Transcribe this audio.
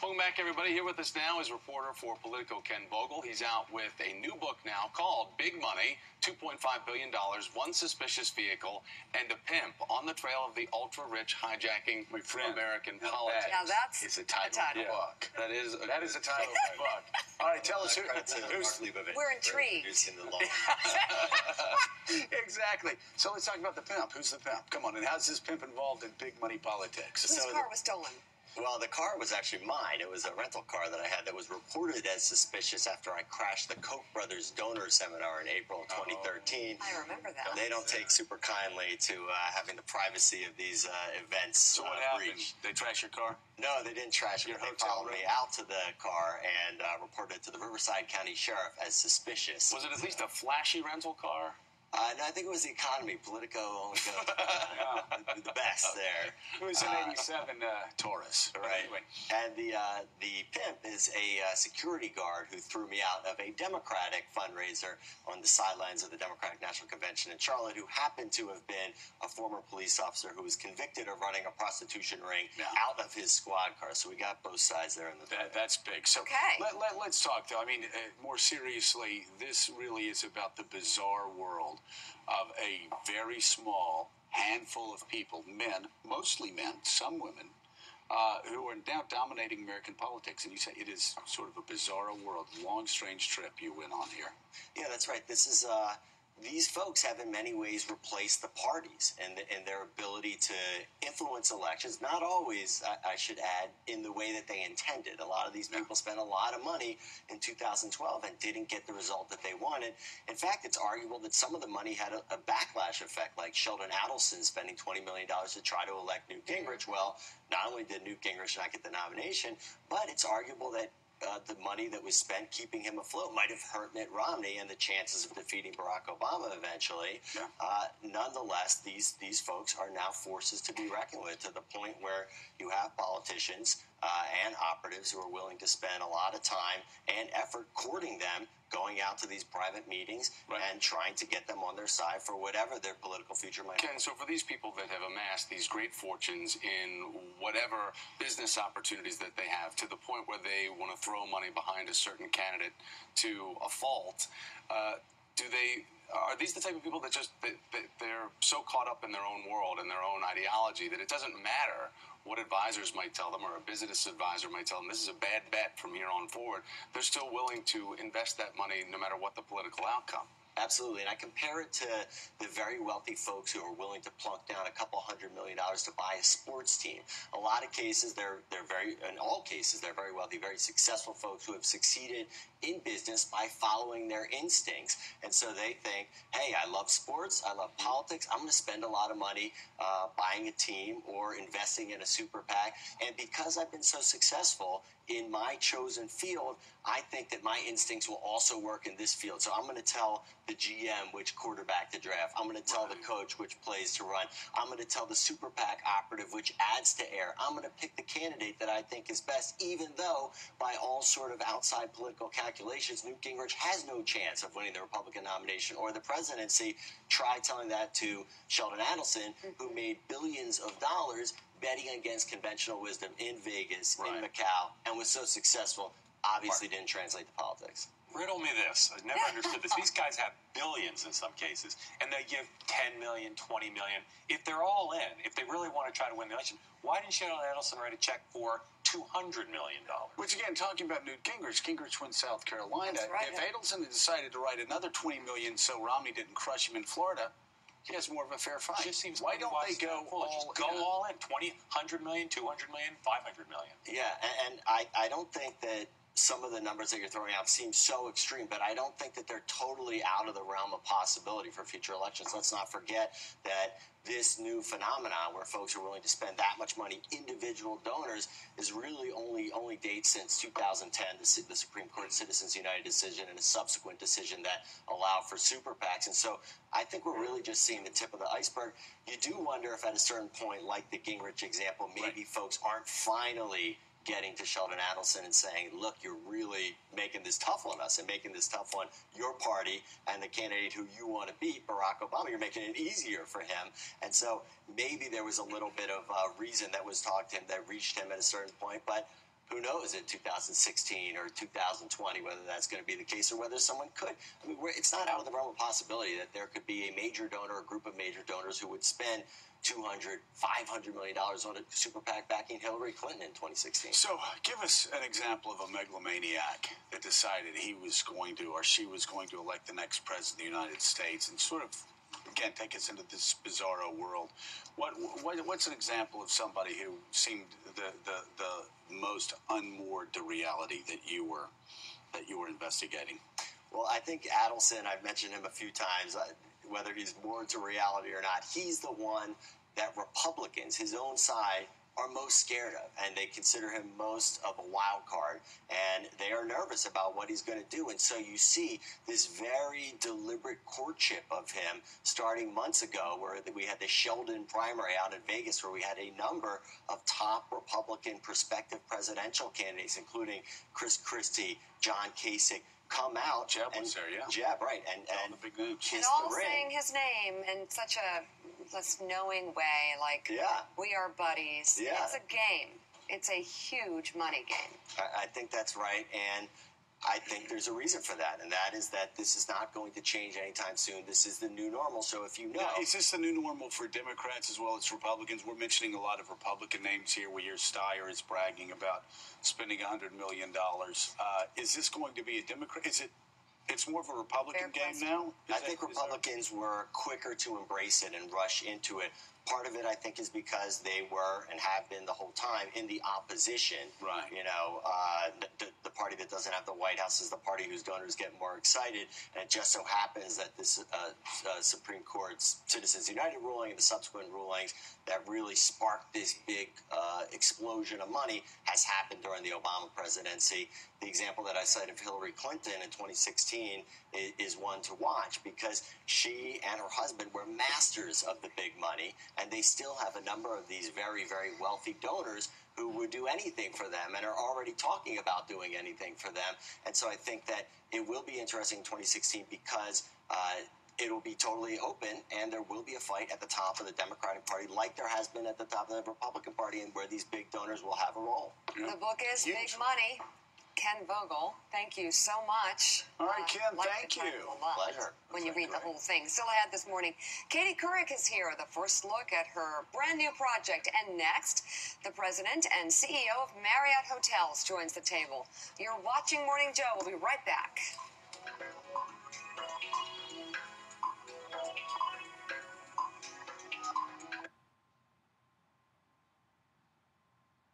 Welcome back, everybody. Here with us now is reporter for Politico, Ken Vogel. He's out with a new book now called Big Money, $2.5 billion, One Suspicious Vehicle, and a Pimp, on the trail of the ultra-rich hijacking American politics. Now that's a title of the book. That is a title of the book. All right, tell us who's... We're intrigued. Exactly. So let's talk about the Pimp. Who's the Pimp? Come on, and how's this Pimp involved in big money politics? Whose car was stolen? Well, the car was actually mine. It was a rental car that I had that was reported as suspicious after I crashed the Koch brothers donor seminar in April of 2013. I remember that. They don't take super kindly to having the privacy of these events. So what happened? They trashed your car? No, they didn't trash it. They followed me out to the car and reported it to the Riverside County Sheriff as suspicious. Was it at least a flashy rental car? No, I think it was the economy. Politico only goes the best there. It was an 87 Taurus. Right. Anyway. And the Pimp is a security guard who threw me out of a Democratic fundraiser on the sidelines of the Democratic National Convention in Charlotte, who happened to have been a former police officer who was convicted of running a prostitution ring out of his squad car. So we got both sides there in the That's big. So let's talk, though. I mean, more seriously, this really is about the bizarre world of a very small handful of people, men, mostly men, some women, who are now dominating American politics. And you say it is sort of a bizarre world. Long, strange trip you went on here. Yeah, that's right. This is... These folks have in many ways replaced the parties and their ability to influence elections, not always, I should add, in the way that they intended. A lot of these people spent a lot of money in 2012 and didn't get the result that they wanted. In fact, it's arguable that some of the money had a backlash effect, like Sheldon Adelson spending $20 million to try to elect Newt Gingrich. Well, not only did Newt Gingrich not get the nomination, but it's arguable that the money that was spent keeping him afloat might have hurt Mitt Romney and the chances of defeating Barack Obama eventually. Nonetheless, these folks are now forces to be reckoned with, to the point where you have politicians and operatives who are willing to spend a lot of time and effort courting them, going out to these private meetings and trying to get them on their side for whatever their political future might be. Ken, so for these people that have amassed these great fortunes in whatever business opportunities that they have, to the point where they want to throw money behind a certain candidate to a fault, are these the type of people that just they're so caught up in their own world and their own ideology that it doesn't matter what advisors might tell them or a business advisor might tell them this is a bad bet from here on forward? They're still willing to invest that money no matter what the political outcome. Absolutely, and I compare it to the very wealthy folks who are willing to plunk down a couple $100 million to buy a sports team. A lot of cases, in all cases, they're very wealthy, very successful folks who have succeeded in business by following their instincts. And so they think, hey, I love sports, I love politics, I'm going to spend a lot of money buying a team or investing in a super PAC. And because I've been so successful in my chosen field, I think that my instincts will also work in this field. So I'm going to tell the GM which quarterback to draft. I'm going to tell the coach which plays to run. I'm going to tell the super PAC operative which ads to air. I'm going to pick the candidate that I think is best, even though by all sort of outside political calculations, Newt Gingrich has no chance of winning the Republican nomination or the presidency. Try telling that to Sheldon Adelson, who made billions of dollars betting against conventional wisdom in Vegas, in Macau, and was so successful, obviously didn't translate to politics. Riddle me this. I've never understood this. These guys have billions in some cases, and they give 10 million, 20 million. If they're all in, if they really want to try to win the election, why didn't Sheldon Adelson write a check for $200 million? Which, again, talking about Newt Gingrich went South Carolina. That's right, if Adelson had decided to write another $20 million so Romney didn't crush him in Florida, he has more of a fair fight. It just seems why don't they go all just go all in? 20, 100 million, 200 million, 500 million. Yeah, and I don't think that some of the numbers that you're throwing out seem so extreme, but I don't think that they're totally out of the realm of possibility for future elections. Let's not forget that this new phenomenon where folks are willing to spend that much money, individual donors, is really only dates since 2010, the Supreme Court Citizens United decision and a subsequent decision that allowed for super PACs. And so I think we're really just seeing the tip of the iceberg. You do wonder if at a certain point, like the Gingrich example, maybe folks aren't finally getting to Sheldon Adelson and saying, look, you're really making this tough on us and making this tough on your party and the candidate who you want to beat, Barack Obama. You're making it easier for him. And so maybe there was a little bit of reason that was talked to him that reached him at a certain point. But who knows in 2016 or 2020 whether that's going to be the case or whether someone could. I mean, it's not out of the realm of possibility that there could be a major donor, a group of major donors who would spend $200, $500 million on a super PAC backing Hillary Clinton in 2016. So give us an example of a megalomaniac that decided he was going to or she was going to elect the next president of the United States and sort of, again, take us into this bizarro world. What's an example of somebody who seemed the most unmoored to reality that you were investigating? Well, I think Adelson, I've mentioned him a few times, whether he's moored to reality or not, he's the one that Republicans, his own side, are most scared of, and they consider him most of a wild card, and they are nervous about what he's going to do. And so you see this very deliberate courtship of him starting months ago, where we had the Sheldon primary out in Vegas, where we had a number of top Republican prospective presidential candidates, including Chris Christie, John Kasich, come out. Jeb was there, yeah. Jeb, right, and the big names. kiss And all the ring. saying his name in such a less knowing way, like, we are buddies. Yeah. It's a game. It's a huge money game. I think that's right, and I think there's a reason for that, and that is that this is not going to change anytime soon. This is the new normal, so if you know... Now, is this the new normal for Democrats as well as Republicans? We're mentioning a lot of Republican names here. We hear Steyer is bragging about spending $100 million. Is this going to be a Democrat? It's more of a Republican game now? I think Republicans were quicker to embrace it and rush into it. Part of it, I think, is because they were and have been the whole time in the opposition. Right. You know, the party that doesn't have the White House is the party whose donors get more excited. And it just so happens that this Supreme Court's Citizens United ruling and the subsequent rulings that really sparked this big explosion of money has happened during the Obama presidency. The example that I cite of Hillary Clinton in 2016 is one to watch, because she and her husband were masters of the big money, and they still have a number of these very, very wealthy donors who would do anything for them and are already talking about doing anything for them. And so I think that it will be interesting in 2016 because it'll be totally open, and there will be a fight at the top of the Democratic Party like there has been at the top of the Republican Party, and where these big donors will have a role. Yeah. The book is Huge. Big Money. Ken Vogel, thank you so much. All right, Ken, thank you. Pleasure. When you read the whole thing. Still ahead this morning, Katie Couric is here. The first look at her brand new project. And next, the president and CEO of Marriott Hotels joins the table. You're watching Morning Joe. We'll be right back.